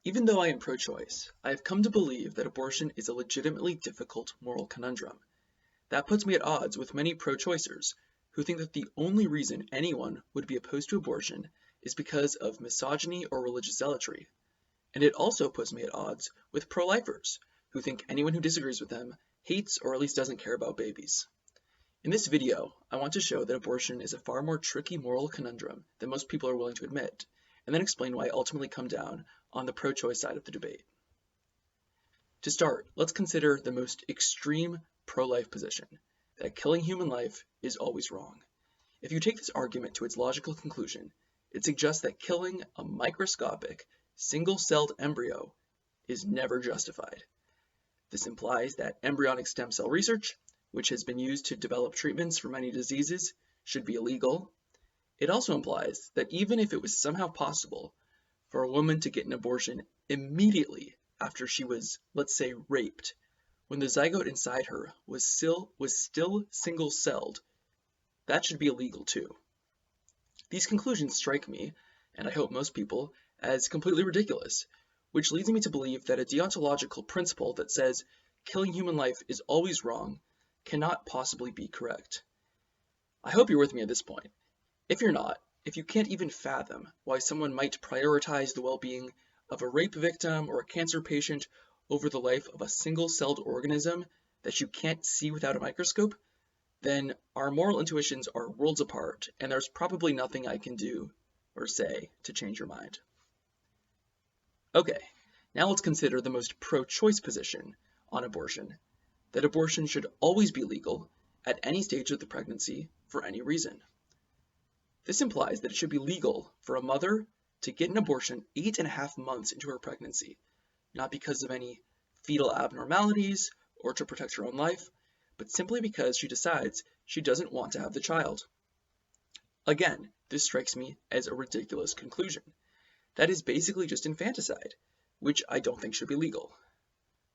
Even though I am pro-choice, I have come to believe that abortion is a legitimately difficult moral conundrum. That puts me at odds with many pro-choicers who think that the only reason anyone would be opposed to abortion is because of misogyny or religious zealotry. And it also puts me at odds with pro-lifers who think anyone who disagrees with them hates or at least doesn't care about babies. In this video, I want to show that abortion is a far more tricky moral conundrum than most people are willing to admit, and then explain why I ultimately come down on the pro-choice side of the debate. To start, let's consider the most extreme pro-life position, that killing human life is always wrong. If you take this argument to its logical conclusion, it suggests that killing a microscopic, single-celled embryo is never justified. This implies that embryonic stem cell research, which has been used to develop treatments for many diseases, should be illegal. It also implies that even if it was somehow possible for a woman to get an abortion immediately after she was, let's say, raped, when the zygote inside her was still single-celled, that should be illegal too. These conclusions strike me, and I hope most people, as completely ridiculous, which leads me to believe that a deontological principle that says killing human life is always wrong cannot possibly be correct. I hope you're with me at this point. If you're not, if you can't even fathom why someone might prioritize the well-being of a rape victim or a cancer patient over the life of a single-celled organism that you can't see without a microscope, then our moral intuitions are worlds apart, and there's probably nothing I can do or say to change your mind. Okay, now let's consider the most pro-choice position on abortion, that abortion should always be legal at any stage of the pregnancy for any reason. This implies that it should be legal for a mother to get an abortion 8.5 months into her pregnancy, not because of any fetal abnormalities or to protect her own life, but simply because she decides she doesn't want to have the child. Again, this strikes me as a ridiculous conclusion. That is basically just infanticide, which I don't think should be legal.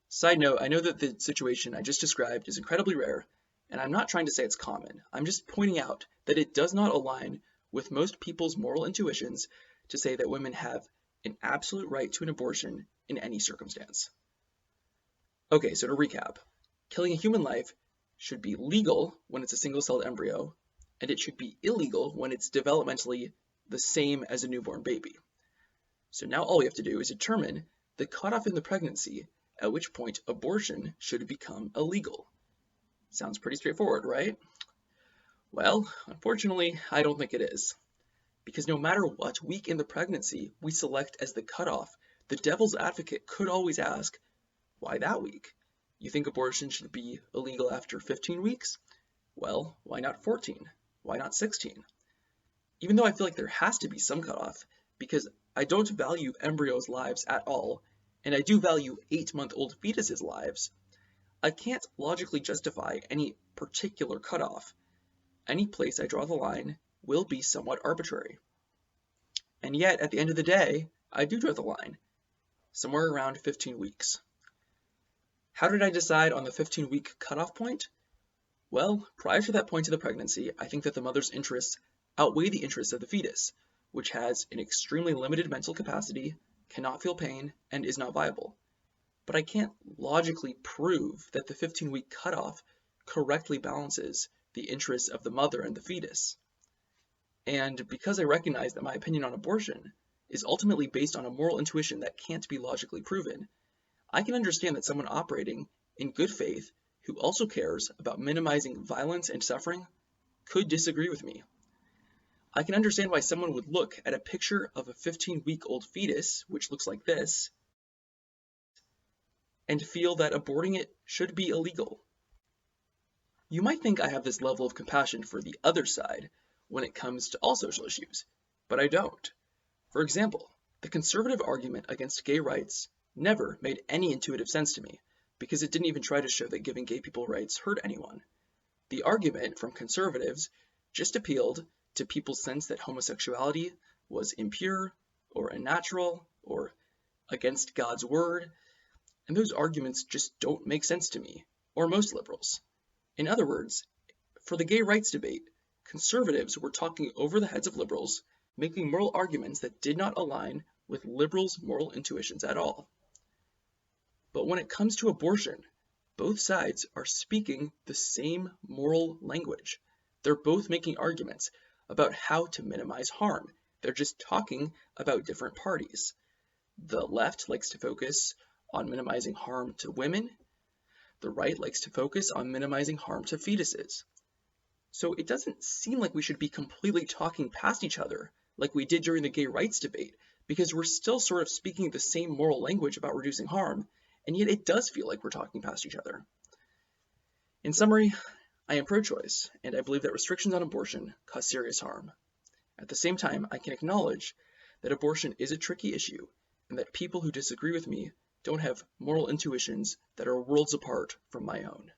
Side note, I know that the situation I just described is incredibly rare, and I'm not trying to say it's common. I'm just pointing out that it does not align with most people's moral intuitions to say that women have an absolute right to an abortion in any circumstance. Okay, so to recap, killing a human life should be legal when it's a single-celled embryo, and it should be illegal when it's developmentally the same as a newborn baby. So now all we have to do is determine the cutoff in the pregnancy at which point abortion should become illegal. Sounds pretty straightforward, right? Well, unfortunately, I don't think it is. Because no matter what week in the pregnancy we select as the cutoff, the devil's advocate could always ask, why that week? You think abortion should be illegal after 15 weeks? Well, why not 14? Why not 16? Even though I feel like there has to be some cutoff, because I don't value embryos' lives at all, and I do value 8-month-old fetuses' lives, I can't logically justify any particular cutoff. Any place I draw the line will be somewhat arbitrary. And yet, at the end of the day, I do draw the line, somewhere around 15 weeks. How did I decide on the 15-week cutoff point? Well, prior to that point of the pregnancy, I think that the mother's interests outweigh the interests of the fetus, which has an extremely limited mental capacity, cannot feel pain, and is not viable. But I can't logically prove that the 15-week cutoff correctly balances the interests of the mother and the fetus. And because I recognize that my opinion on abortion is ultimately based on a moral intuition that can't be logically proven, I can understand that someone operating in good faith who also cares about minimizing violence and suffering could disagree with me. I can understand why someone would look at a picture of a 15-week-old fetus, which looks like this, and feel that aborting it should be illegal. You might think I have this level of compassion for the other side when it comes to all social issues, but I don't. For example, the conservative argument against gay rights never made any intuitive sense to me, because it didn't even try to show that giving gay people rights hurt anyone. The argument from conservatives just appealed to people's sense that homosexuality was impure or unnatural or against God's word, and those arguments just don't make sense to me, or most liberals. In other words, for the gay rights debate, conservatives were talking over the heads of liberals, making moral arguments that did not align with liberals' moral intuitions at all. But when it comes to abortion, both sides are speaking the same moral language. They're both making arguments about how to minimize harm. They're just talking about different parties. The left likes to focus on minimizing harm to women. The right likes to focus on minimizing harm to fetuses. So it doesn't seem like we should be completely talking past each other like we did during the gay rights debate, because we're still sort of speaking the same moral language about reducing harm, and yet it does feel like we're talking past each other. In summary, I am pro-choice, and I believe that restrictions on abortion cause serious harm. At the same time, I can acknowledge that abortion is a tricky issue, and that people who disagree with me don't have moral intuitions that are worlds apart from my own.